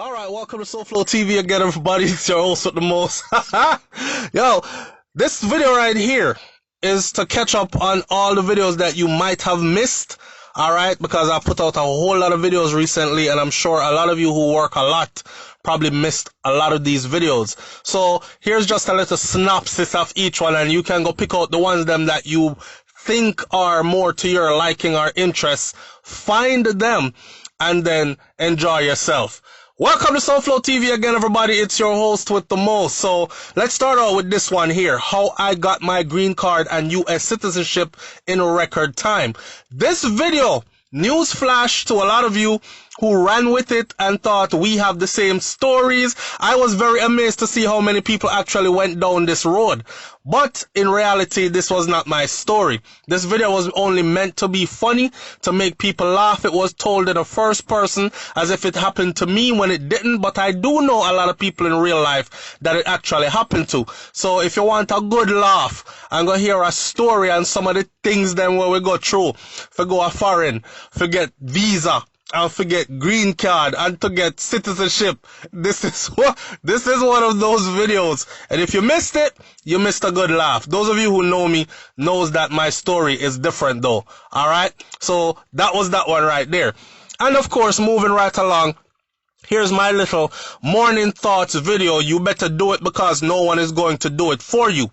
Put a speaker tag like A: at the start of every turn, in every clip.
A: Alright, welcome to SoFlo TV again, everybody. It's your host with the most. Yo, this video right here is to catch up on all the videos that you might have missed. Alright, because I put out a whole lot of videos recently, and I'm sure a lot of you who work a lot probably missed a lot of these videos. So here's just a little synopsis of each one, and you can go pick out the ones that you think are more to your liking or interest. Find them and then enjoy yourself. Welcome to SoFlo TV again, everybody. It's your host with the most. So let's start out with this one here. How I got my green card and U.S. citizenship in record time. This video, newsflash to a lot of you who ran with it and thought we have the same stories. I was very amazed to see how many people actually went down this road. But in reality, this was not my story. This video was only meant to be funny, to make people laugh. It was told in the first person as if it happened to me when it didn't. But I do know a lot of people in real life that it actually happened to. So if you want a good laugh and go hear a story and some of the things then where we go through, for go a foreign, forget visa, and forget green card, and to get citizenship. This is one of those videos. And if you missed it, you missed a good laugh. Those of you who know me knows that my story is different though. Alright? So that was that one right there. And of course, moving right along, here's my little morning thoughts video. You better do it because no one is going to do it for you.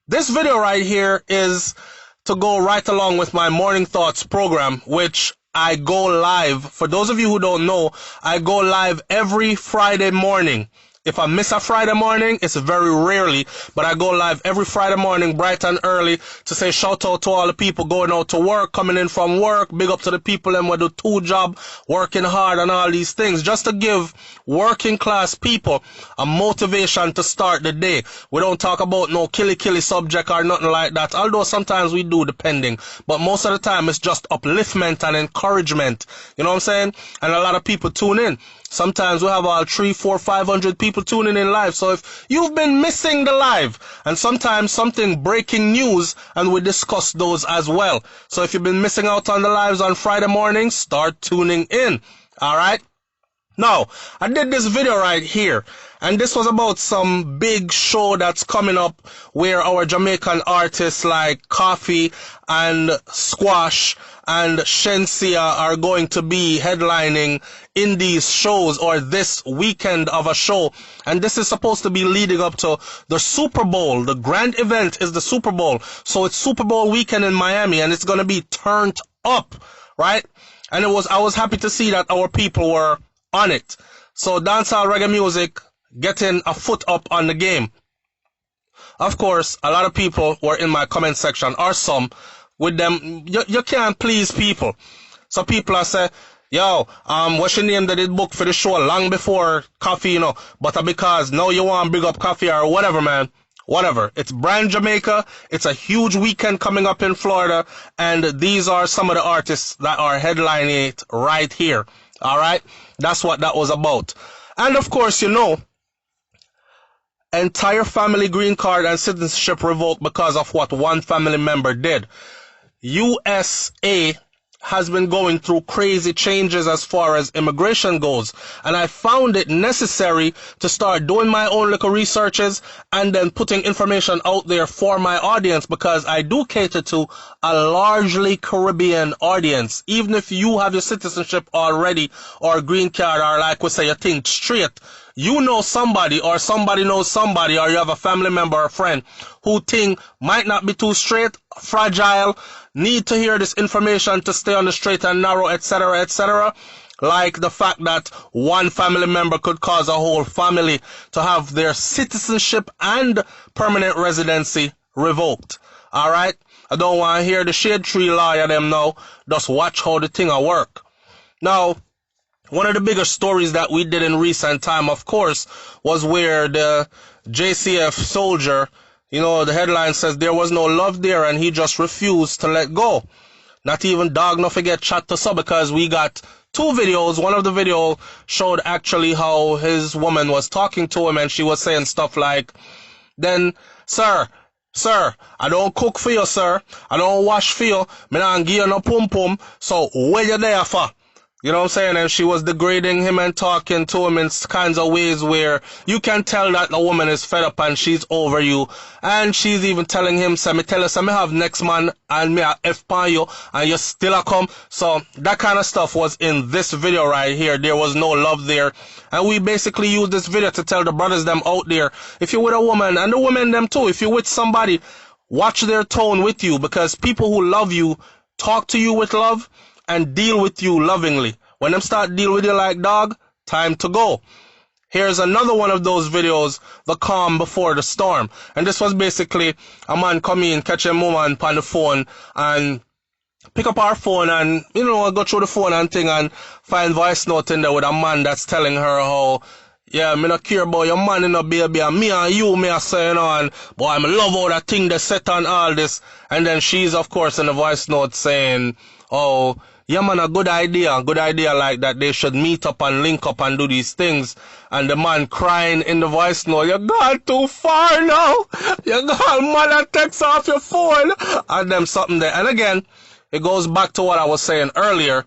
A: This video right here is to go right along with my morning thoughts program, which I go live. For those of you who don't know, I go live every Friday morning. If I miss a Friday morning, it's very rarely, but I go live every Friday morning, bright and early, to say shout out to all the people going out to work, coming in from work, big up to the people them who do two job, working hard and all these things, just to give working class people a motivation to start the day. We don't talk about no killy subject or nothing like that, although sometimes we do depending, but most of the time it's just upliftment and encouragement, you know what I'm saying? And a lot of people tune in. Sometimes we have all 300, 400, 500 people tuning in live. So if you've been missing the live, and sometimes something breaking news, and we discuss those as well. So if you've been missing out on the lives on Friday mornings, start tuning in. Alright? Now, I did this video right here, and this was about some big show that's coming up where our Jamaican artists like Koffee and Squash and Shensia are going to be headlining in these shows, or this weekend of a show. And this is supposed to be leading up to the Super Bowl. The grand event is the Super Bowl. So it's Super Bowl weekend in Miami, and it's going to be turned up, right? And I was happy to see that our people were on it. So dancehall reggae music getting a foot up on the game. Of course, a lot of people were in my comment section, or some, with them, you can't please people. So people are say, yo, what's your name that did book for the show long before Koffee, you know, but because now you want to bring up Koffee or whatever, man. Whatever. It's brand Jamaica. It's a huge weekend coming up in Florida, and these are some of the artists that are headlining it right here. Alright? That's what that was about. And of course, you know, entire family green card and citizenship revoked because of what one family member did. USA has been going through crazy changes as far as immigration goes, and I found it necessary to start doing my own little researches and then putting information out there for my audience, because I do cater to a largely Caribbean audience. Even if you have your citizenship already or green card, or like we say, you think straight, you know somebody or somebody knows somebody, or you have a family member or friend who think might not be too straight, fragile, need to hear this information to stay on the straight and narrow, etc., etc. Like the fact that one family member could cause a whole family to have their citizenship and permanent residency revoked. Alright? I don't want to hear the shade tree lawyer them now. Just watch how the thing will work. Now, one of the bigger stories that we did in recent time, of course, was where the JCF soldier, you know, the headline says there was no love there and he just refused to let go. Not even dog no forget chat to sub, because we got two videos. One of the video showed actually how his woman was talking to him, and she was saying stuff like, then, sir, I don't cook for you, sir. I don't wash for you. Me not give you no pum pum. So where you there for? You know what I'm saying? And she was degrading him and talking to him in kinds of ways where you can tell that the woman is fed up and she's over you. And she's even telling him, "Say me tell you, say me have next man and me a F on you and you still a come." So that kind of stuff was in this video right here. There was no love there. And we basically use this video to tell the brothers them out there, if you're with a woman, and the women them too, if you're with somebody, watch their tone with you, because people who love you talk to you with love and deal with you lovingly. When them start deal with you like dog, time to go. Here's another one of those videos, the calm before the storm. And this was basically a man come in, catch a woman on the phone and pick up our phone and, you know, go through the phone and thing and find voice note in there with a man that's telling her how, yeah, me not care about your man, you know, baby, and me and you, me a saying on, boy, I love all that thing they set on all this. And then she's, of course, in the voice note saying, oh, yeah, man, a good idea like that. They should meet up and link up and do these things. And the man crying in the voice note, "You gone too far now. You gone, mother, text off your phone." And them something there. And again, it goes back to what I was saying earlier,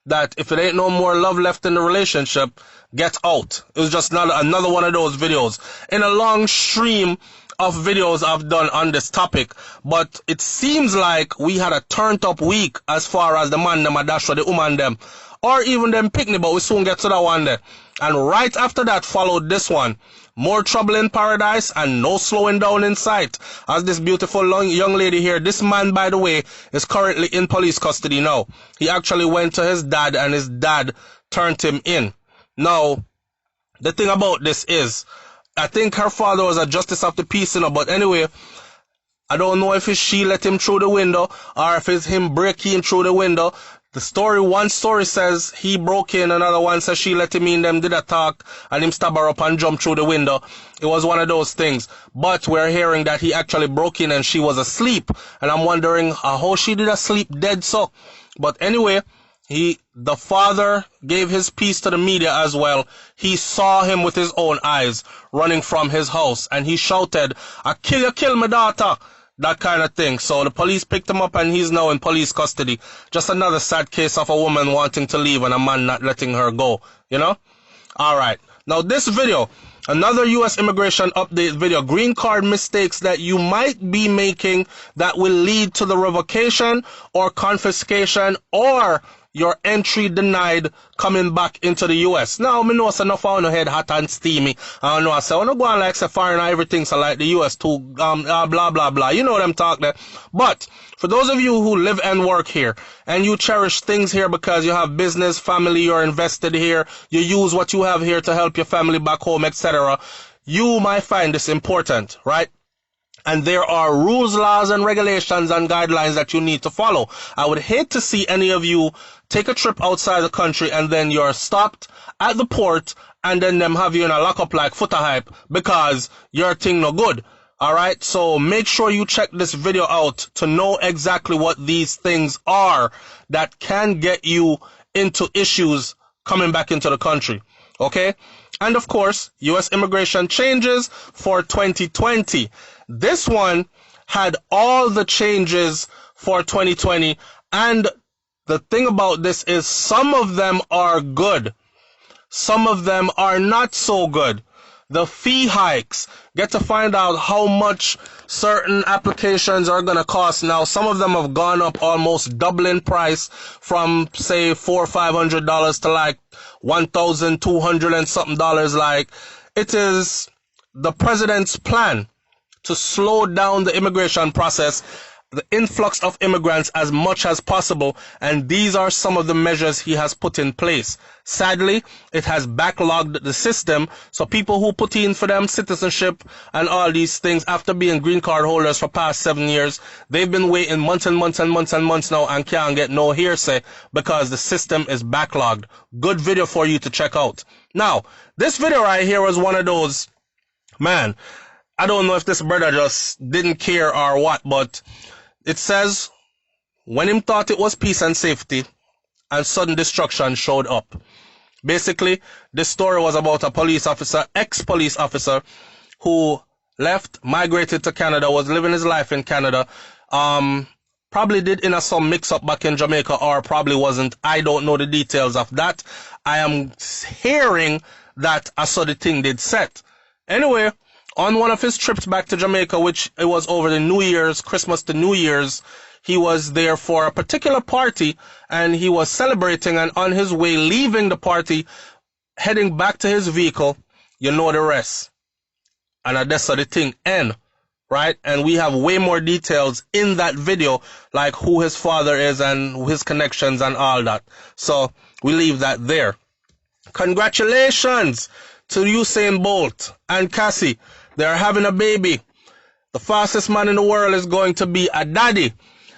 A: that if it ain't no more love left in the relationship, get out. It was just another one of those videos in a long stream of videos I've done on this topic. But it seems like we had a turned up week as far as the man them a dash for the woman them, or even them picnic, but we soon get to that one there. And right after that followed this one, more trouble in paradise and no slowing down in sight. As this beautiful young lady here, this man, by the way, is currently in police custody now. He actually went to his dad and his dad turned him in. Now, the thing about this is, I think her father was a justice of the peace, you know, but anyway, I don't know if it's she let him through the window or if it's him breaking through the window. The story, one story says he broke in, another one says she let him in, them did a talk, and him stab her up and jump through the window. It was one of those things. But we're hearing that he actually broke in and she was asleep. And I'm wondering how she did asleep dead so. But anyway, the father gave his piece to the media as well. He saw him with his own eyes running from his house, and he shouted, "I kill my daughter," that kind of thing. So the police picked him up and he's now in police custody. Just another sad case of a woman wanting to leave and a man not letting her go, you know? Alright, now this video, another U.S. immigration update video, green card mistakes that you might be making that will lead to the revocation or confiscation or your entry denied coming back into the U.S. Now, me know so enough on the head hot and steamy. I know I say, I don't go on like say foreign and everything, so like the U.S. too, blah, blah, blah. You know what I'm talking about. But for those of you who live and work here and you cherish things here because you have business, family, you're invested here, you use what you have here to help your family back home, etc., you might find this important, right? And there are rules, laws, and regulations and guidelines that you need to follow. I would hate to see any of you take a trip outside the country and then you're stopped at the port and then them have you in a lockup like footer hype because your thing no good. Alright, so make sure you check this video out to know exactly what these things are that can get you into issues coming back into the country. Okay? And of course, U.S. immigration changes for 2020. This one had all the changes for 2020, and the thing about this is some of them are good. Some of them are not so good. The fee hikes, get to find out how much certain applications are going to cost. Now, some of them have gone up almost double in price from, say, $400 or $500 to like $1,200 and something dollars. Like, it is the president's plan to slow down the immigration process, the influx of immigrants as much as possible, and these are some of the measures he has put in place. Sadly, it has backlogged the system, so people who put in for them citizenship and all these things after being green card holders for past 7 years, they've been waiting months and months and months and months now and can't get no hearsay because the system is backlogged. Good video for you to check out. Now, this video right here was one of those, man, I don't know if this brother just didn't care or what, but it says, when him thought it was peace and safety, and sudden destruction showed up. Basically, this story was about a police officer, ex-police officer, who left, migrated to Canada, was living his life in Canada, probably did in some mix-up back in Jamaica, or probably wasn't. I don't know the details of that. I am hearing that I saw the thing did set. Anyway, on one of his trips back to Jamaica, which it was over the New Year's, Christmas to New Year's, he was there for a particular party, and he was celebrating, and on his way leaving the party, heading back to his vehicle, you know the rest. And that's how the thing end, right? And we have way more details in that video, like who his father is and his connections and all that. So we leave that there. Congratulations to Usain Bolt and Cassie. They're having a baby. The fastest man in the world is going to be a daddy.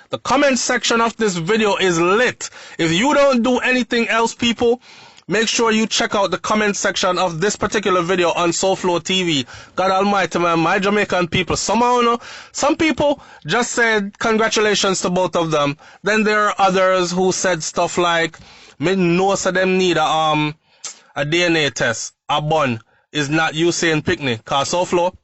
A: The comment section of this video is lit. If you don't do anything else, people, make sure you check out the comment section of this particular video on SoFlo TV. God almighty, man, my Jamaican people, somehow, no, some people just said congratulations to both of them. Then there are others who said stuff like, me know so them need a DNA test. A bun is not Usain picnic. Cause SoFlo,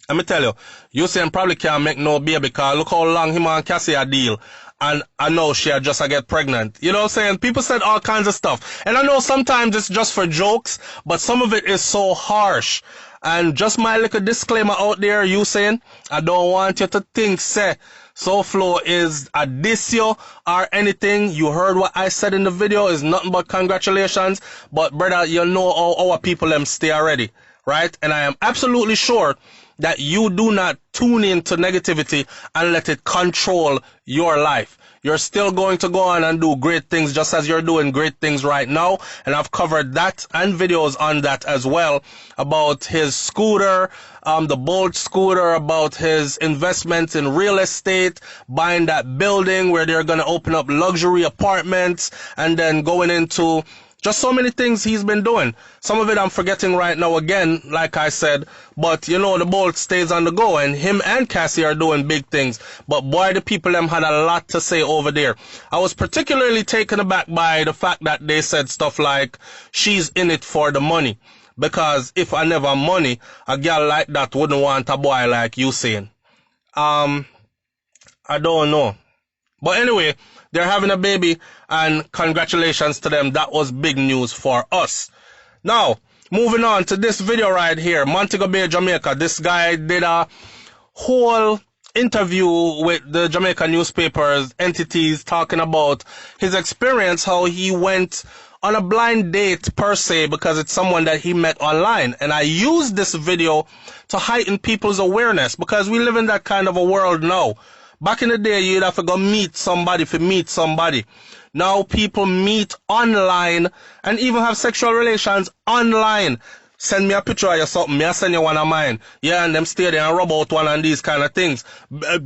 A: let me tell you, Usain probably can't make no baby because look how long him and Cassie a deal. And I know she had just get pregnant. You know what I'm saying? People said all kinds of stuff. And I know sometimes it's just for jokes, but some of it is so harsh. And just my little disclaimer out there, Usain, I don't want you to think, say, SoFlo is a diss you or anything. You heard what I said in the video. It's nothing but congratulations. But brother, you know how our people them stay already, right? And I am absolutely sure that you do not tune into negativity and let it control your life. You're still going to go on and do great things just as you're doing great things right now. And I've covered that and videos on that as well, about his scooter, the Bolt scooter, about his investments in real estate, buying that building where they're going to open up luxury apartments, and then going into just so many things he's been doing. Some of it I'm forgetting right now again, like I said. But, you know, the Bolt stays on the go. And him and Cassie are doing big things. But boy, the people them had a lot to say over there. I was particularly taken aback by the fact that they said stuff like, she's in it for the money. Because if I never money, a girl like that wouldn't want a boy like Usain. I don't know. But anyway, they're having a baby, and congratulations to them. That was big news for us. Now, moving on to this video right here. Montego Bay, Jamaica. This guy did a whole interview with the Jamaica newspapers, entities, talking about his experience, how he went on a blind date per se, because it's someone that he met online. And I used this video to heighten people's awareness, because we live in that kind of a world now. Back in the day, you'd have to go meet somebody to meet somebody. Now people meet online and even have sexual relations online. Send me a picture of you something, me I send you one of mine. Yeah, and them stay there and rub out one and these kind of things.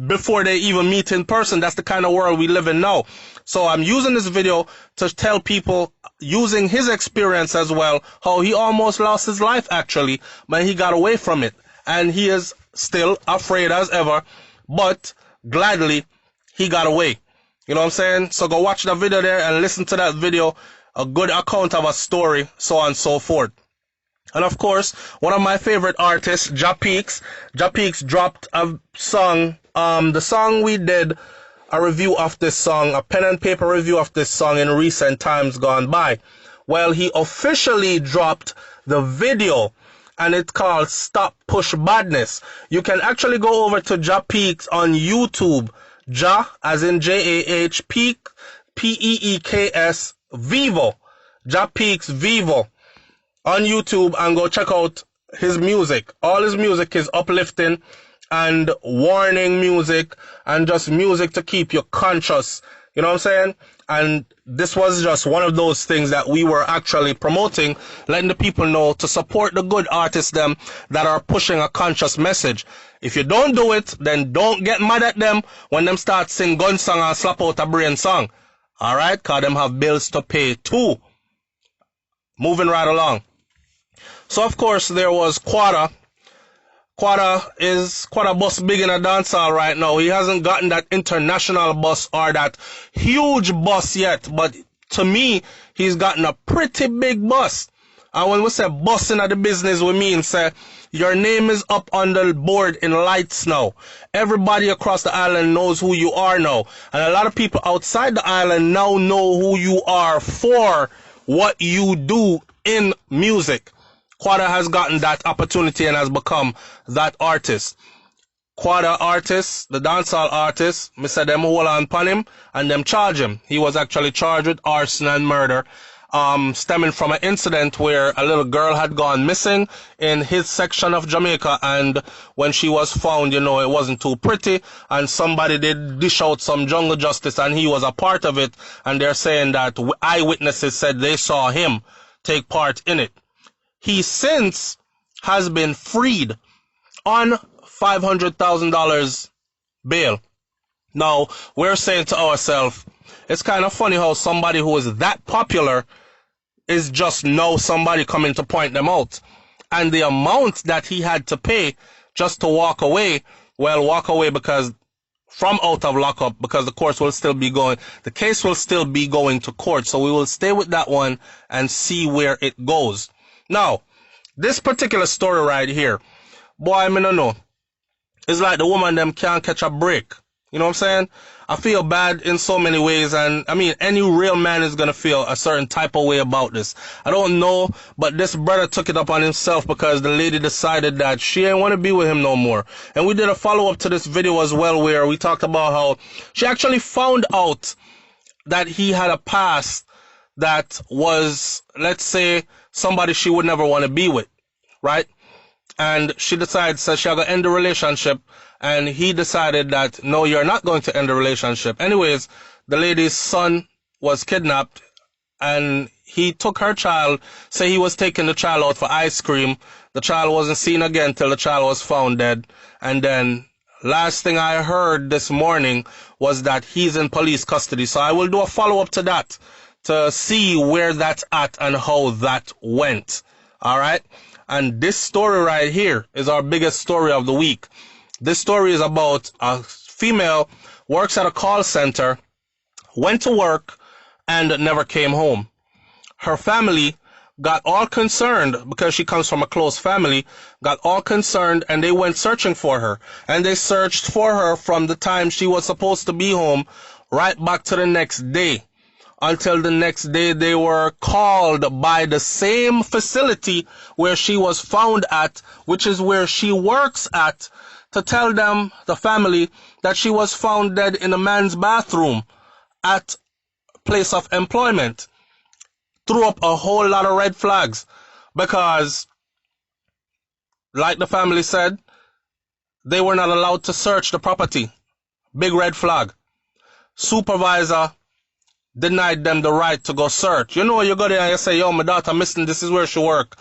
A: Before they even meet in person, that's the kind of world we live in now. So I'm using this video to tell people, using his experience as well, how he almost lost his life actually, but he got away from it. And he is still afraid as ever, but gladly he got away. You know what I'm saying? So go watch the video there and listen to that video. A good account of a story, so on and so forth. And of course, one of my favorite artists, JaPeeks. JaPeeks dropped a song. The song we did a review of this song, a pen and paper review of this song in recent times gone by. Well, he officially dropped the video, and it's called Stop Push Badness. You can actually go over to JaPeeks on YouTube. Ja, as in J-A-H, Peek, P-E-E-K-S, Vivo. JaPeeks Vivo on YouTube, and go check out his music. All his music is uplifting and warning music, and just music to keep you conscious. You know what I'm saying? And this was just one of those things that we were actually promoting, letting the people know to support the good artists them that are pushing a conscious message. If you don't do it, then don't get mad at them when them start sing gun song and slap out a brain song. Alright? Because them have bills to pay too. Moving right along. So of course there was Quada. Quada bus big in a dancehall right now. He hasn't gotten that international bus or that huge bus yet, but to me, he's gotten a pretty big bus. And when we say busting at the business, we mean say your name is up on the board in lights now. Everybody across the island knows who you are now. And a lot of people outside the island now know who you are for what you do in music. Quada has gotten that opportunity and has become that artist. Quada artist, the dancehall artist, me said them hold on upon him and them charge him. He was actually charged with arson and murder, stemming from an incident where a little girl had gone missing in his section of Jamaica, and when she was found, you know, it wasn't too pretty, and somebody did dish out some jungle justice, and he was a part of it, and they're saying that eyewitnesses said they saw him take part in it. He since has been freed on $500,000 bail. Now, we're saying to ourselves, it's kind of funny how somebody who is that popular is just now somebody coming to point them out. And the amount that he had to pay just to walk away, well, walk away because from out of lockup, because the courts will still be going, the case will still be going to court. So we will stay with that one and see where it goes. Now, this particular story right here, boy, I mean, I know. It's like the woman them can't catch a break. You know what I'm saying? I feel bad in so many ways, and I mean, any real man is gonna feel a certain type of way about this. I don't know, but this brother took it up on himself because the lady decided that she ain't want to be with him no more. And we did a follow-up to this video as well, where we talked about how she actually found out that he had a past that was, let's say, somebody she would never want to be with, right? And she decides that she's going to end the relationship, and he decided that, no, you're not going to end the relationship. Anyways, the lady's son was kidnapped, and he took her child, say he was taking the child out for ice cream. The child wasn't seen again till the child was found dead. And then, last thing I heard this morning was that he's in police custody. So I will do a follow-up to that to see where that's at and how that went. All right? And this story right here is our biggest story of the week. This story is about a female, works at a call center, went to work, and never came home. Her family got all concerned because she comes from a close family, got all concerned, and they went searching for her. And they searched for her from the time she was supposed to be home right back to the next day. Until the next day they were called by the same facility where she was found at, which is where she works at, to tell them, the family, that she was found dead in a man's bathroom at place of employment. Threw up a whole lot of red flags because, like the family said, they were not allowed to search the property. Big red flag. Supervisor denied them the right to go search. You know, you go there and you say, yo, my daughter missing, this is where she work.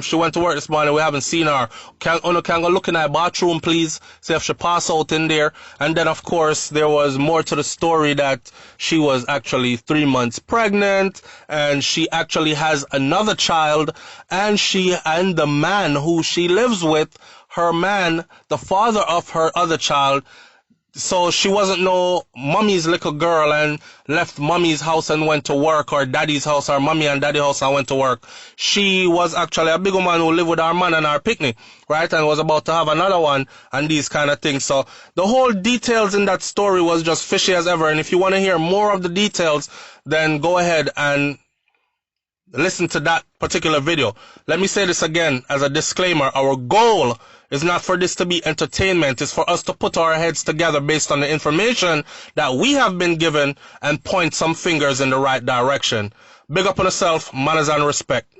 A: She went to work this morning, we haven't seen her. Can go look in her bathroom, please, see if she pass out in there. And then, of course, there was more to the story, that she was actually 3 months pregnant, and she actually has another child, and the man who she lives with, her man, the father of her other child. So she wasn't no mommy's little girl and left mommy's house and went to work, or daddy's house, or mommy and daddy's house and went to work. She was actually a big woman who lived with our man and our picnic, right? And was about to have another one and these kind of things. So the whole details in that story was just fishy as ever. And if you want to hear more of the details, then go ahead and listen to that particular video. Let me say this again as a disclaimer. Our goal is not for this to be entertainment. It's for us to put our heads together based on the information that we have been given and point some fingers in the right direction. Big up on yourself, manners and respect.